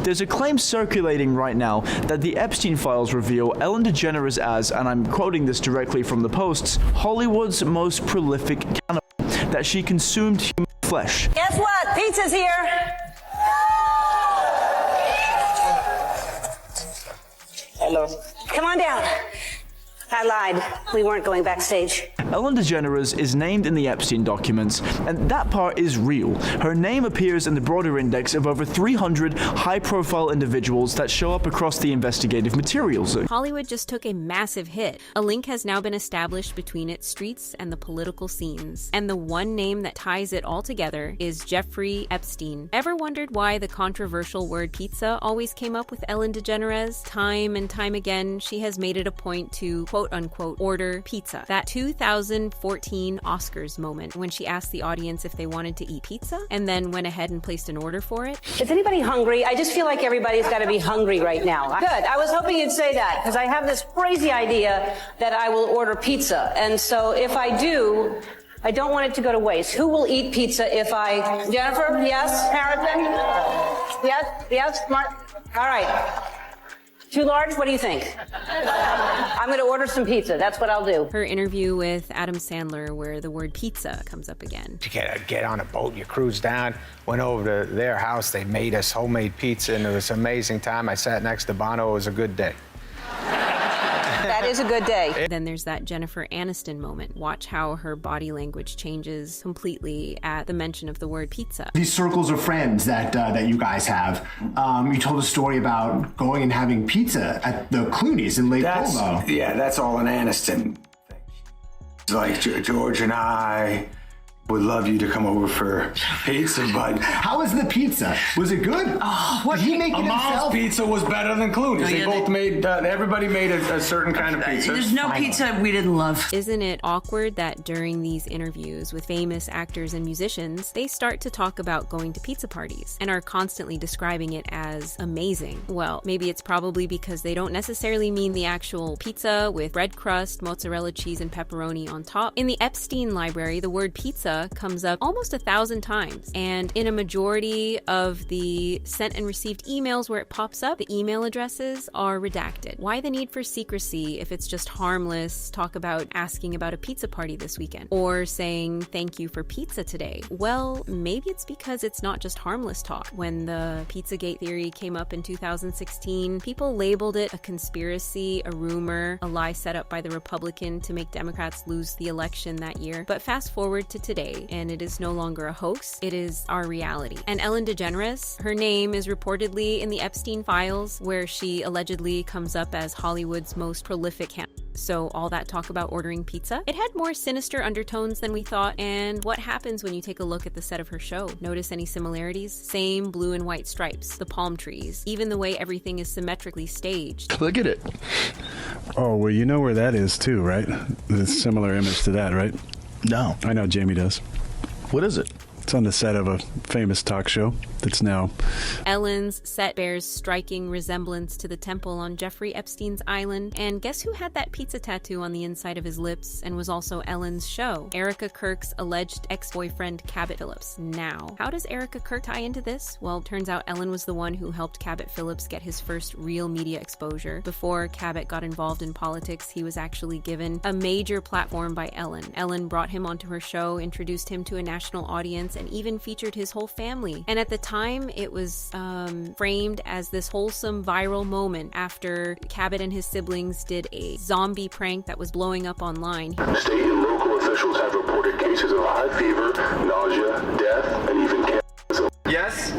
There's a claim circulating right now that the Epstein files reveal Ellen DeGeneres as, and I'm quoting this directly from the Post's, Hollywood's most prolific cannibal, that she consumed human flesh. Guess what? Pizza's here. Hello. Come on down. I lied. We weren't going backstage. Ellen DeGeneres is named in the Epstein documents, and that part is real. Her name appears in the broader index of over 300 high-profile individuals that show up across the investigative materials. Hollywood just took a massive hit. A link has now been established between its streets and the political scenes. And the one name that ties it all together is Jeffery Epstein. Ever wondered why the controversial word pizza always came up with Ellen DeGeneres? Time and time again, she has made it a point to quote-unquote order pizza. That 2014 Oscars moment when she asked the audience if they wanted to eat pizza and then went ahead and placed an order for it. Is anybody hungry? I just feel like everybody's got to be hungry right now. Good. I was hoping you'd say that because I have this crazy idea that I will order pizza. And so if I do, I don't want it to go to waste. Who will eat pizza if I... Jennifer? Yes? Harrison? Yes? Yes? Mark? All right. Too large? What do you think? I'm going to order some pizza. That's what I'll do. Her interview with Adam Sandler, where the word pizza comes up again. You get on a boat, you cruise down, went over to their house, they made us homemade pizza, and it was an amazing time. I sat next to Bono. It was a good day. That is a good day. Then there's that Jennifer Aniston moment. Watch how her body language changes completely at the mention of the word pizza. These circles of friends that you guys have, you told a story about going and having pizza at the Clooney's in Lake Como. Yeah, that's all an Aniston thing. Like George and I would love you to come over for pizza, but... How was the pizza? Was it good? Oh, what? Did he make it himself? Mom's pizza was better than Clooney's. They both made, everybody made a certain kind of pizza. There's no pizza we didn't love. Isn't it awkward that during these interviews with famous actors and musicians, they start to talk about going to pizza parties and are constantly describing it as amazing? Well, maybe it's probably because they don't necessarily mean the actual pizza with bread crust, mozzarella cheese, and pepperoni on top. In the Epstein library, the word pizza comes up almost 1,000 times, and in a majority of the sent and received emails where it pops up, the email addresses are redacted. Why the need for secrecy if it's just harmless talk about asking about a pizza party this weekend or saying thank you for pizza today? Well, maybe it's because it's not just harmless talk. When the Pizzagate theory came up in 2016, people labeled it a conspiracy, a rumor, a lie set up by the Republican to make Democrats lose the election that year. But fast forward to today, and it is no longer a hoax, it is our reality. And Ellen DeGeneres, her name is reportedly in the Epstein files, where she allegedly comes up as Hollywood's most prolific cannibal. So all that talk about ordering pizza, it had more sinister undertones than we thought. And what happens when you take a look at the set of her show? Notice any similarities? Same blue and white stripes, the palm trees, even the way everything is symmetrically staged. Look at it. Oh, well, you know where that is too, right? The similar image to that, right? No. I know Jamie does. What is it? It's on the set of a famous talk show that's now... Ellen's set bears striking resemblance to the temple on Jeffrey Epstein's island. And guess who had that pizza tattoo on the inside of his lips and was also Ellen's show? Erika Kirk's alleged ex-boyfriend, Cabot Phillips. Now, how does Erika Kirk tie into this? Well, turns out Ellen was the one who helped Cabot Phillips get his first real media exposure. Before Cabot got involved in politics, he was actually given a major platform by Ellen. Ellen brought him onto her show, introduced him to a national audience, and even featured his whole family. And at the time, it was framed as this wholesome viral moment after Cabot and his siblings did a zombie prank that was blowing up online. State and local officials have reported cases of high fever, nausea, death, and even cancer. Yes?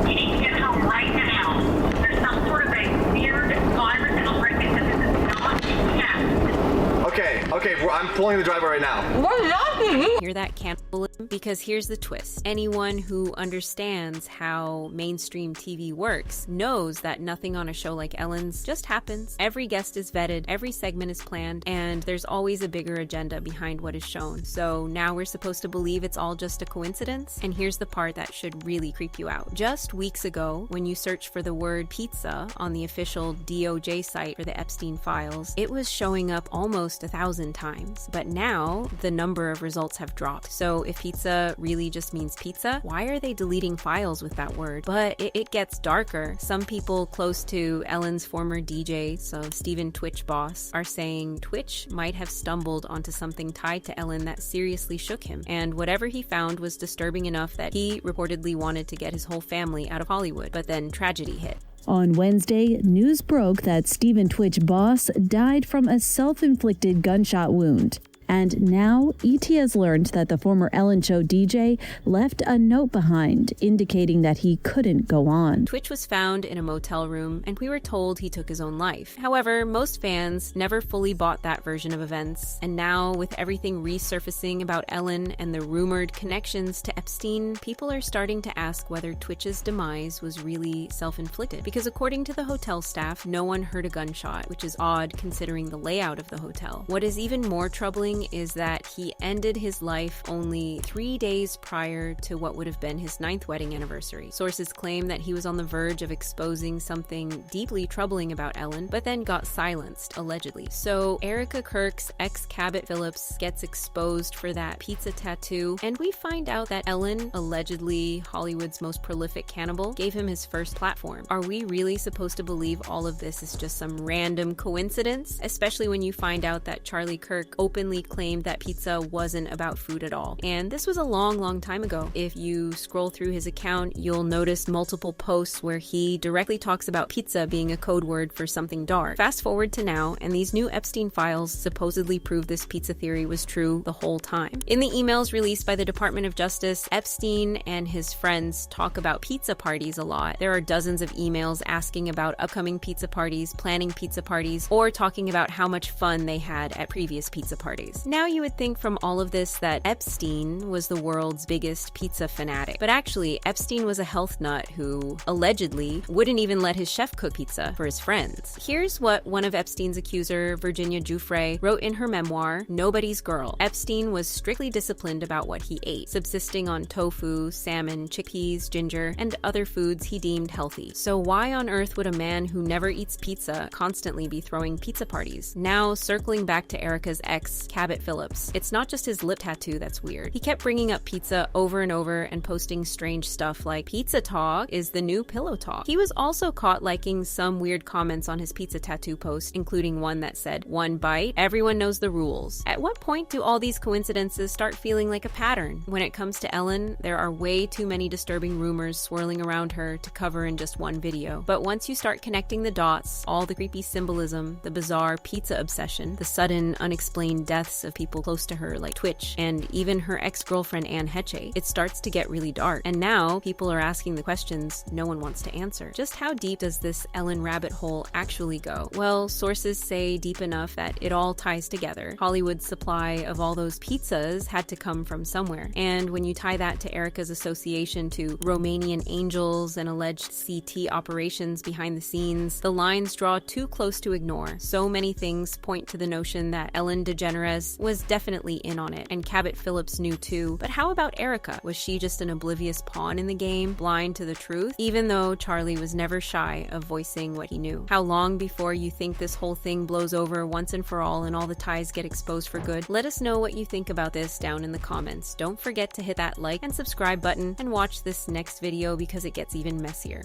You need to get home right now. There's some sort of a weird virus outbreak because this is not a test. Okay, I'm pulling the driveway right now. What is that? Hear that, cannibalism? Because here's the twist. Anyone who understands how mainstream TV works knows that nothing on a show like Ellen's just happens. Every guest is vetted, every segment is planned, and there's always a bigger agenda behind what is shown. So now we're supposed to believe it's all just a coincidence? And here's the part that should really creep you out. Just weeks ago, when you search for the word pizza on the official DOJ site for the Epstein files, it was showing up almost 1,000 times. But now, the number of results have dropped. So if pizza really just means pizza, why are they deleting files with that word? But it gets darker. Some people close to Ellen's former DJ, so Steven Twitch boss, are saying Twitch might have stumbled onto something tied to Ellen that seriously shook him, and whatever he found was disturbing enough that he reportedly wanted to get his whole family out of Hollywood, but then tragedy hit. On Wednesday, news broke that Steven Twitch boss died from a self-inflicted gunshot wound. And now, ET has learned that the former Ellen Show DJ left a note behind, indicating that he couldn't go on. Twitch was found in a motel room, and we were told he took his own life. However, most fans never fully bought that version of events, and now, with everything resurfacing about Ellen and the rumored connections to Epstein, people are starting to ask whether Twitch's demise was really self-inflicted. Because according to the hotel staff, no one heard a gunshot, which is odd considering the layout of the hotel. What is even more troubling is that he ended his life only 3 days prior to what would have been his 9th wedding anniversary. Sources claim that he was on the verge of exposing something deeply troubling about Ellen, but then got silenced, allegedly. So Erika Kirk's ex Cabot Phillips gets exposed for that pizza tattoo, and we find out that Ellen, allegedly Hollywood's most prolific cannibal, gave him his first platform. Are we really supposed to believe all of this is just some random coincidence? Especially when you find out that Charlie Kirk openly claimed that pizza wasn't about food at all. And this was a long time ago. If you scroll through his account, you'll notice multiple posts where he directly talks about pizza being a code word for something dark. Fast forward to now, and these new Epstein files supposedly prove this pizza theory was true the whole time. In the emails released by the Department of Justice, Epstein and his friends talk about pizza parties a lot. There are dozens of emails asking about upcoming pizza parties, planning pizza parties, or talking about how much fun they had at previous pizza parties. Now you would think from all of this that Epstein was the world's biggest pizza fanatic. But actually, Epstein was a health nut who, allegedly, wouldn't even let his chef cook pizza for his friends. Here's what one of Epstein's accuser, Virginia Giuffre, wrote in her memoir, Nobody's Girl. Epstein was strictly disciplined about what he ate, subsisting on tofu, salmon, chickpeas, ginger, and other foods he deemed healthy. So why on earth would a man who never eats pizza constantly be throwing pizza parties? Now, circling back to Erika's ex, Cabot Phillips, it's not just his lip tattoo that's weird. He kept bringing up pizza over and over and posting strange stuff like pizza talk is the new pillow talk. He was also caught liking some weird comments on his pizza tattoo post, including one that said, "One bite, everyone knows the rules." At what point do all these coincidences start feeling like a pattern? When it comes to Ellen, there are way too many disturbing rumors swirling around her to cover in just one video. But once you start connecting the dots, all the creepy symbolism, the bizarre pizza obsession, the sudden unexplained deaths of people close to her like Twitch, and even her ex-girlfriend Anne Heche, it starts to get really dark. And now people are asking the questions no one wants to answer. Just how deep does this Ellen rabbit hole actually go? Well, sources say deep enough that it all ties together. Hollywood's supply of all those pizzas had to come from somewhere. And when you tie that to Erika's association to Romanian angels and alleged CT operations behind the scenes, the lines draw too close to ignore. So many things point to the notion that Ellen DeGeneres was definitely in on it, and Cabot Phillips knew too. But how about Erika? Was she just an oblivious pawn in the game, blind to the truth? Even though Charlie was never shy of voicing what he knew. How long before you think this whole thing blows over once and for all and all the ties get exposed for good? Let us know what you think about this down in the comments. Don't forget to hit that like and subscribe button and watch this next video because it gets even messier.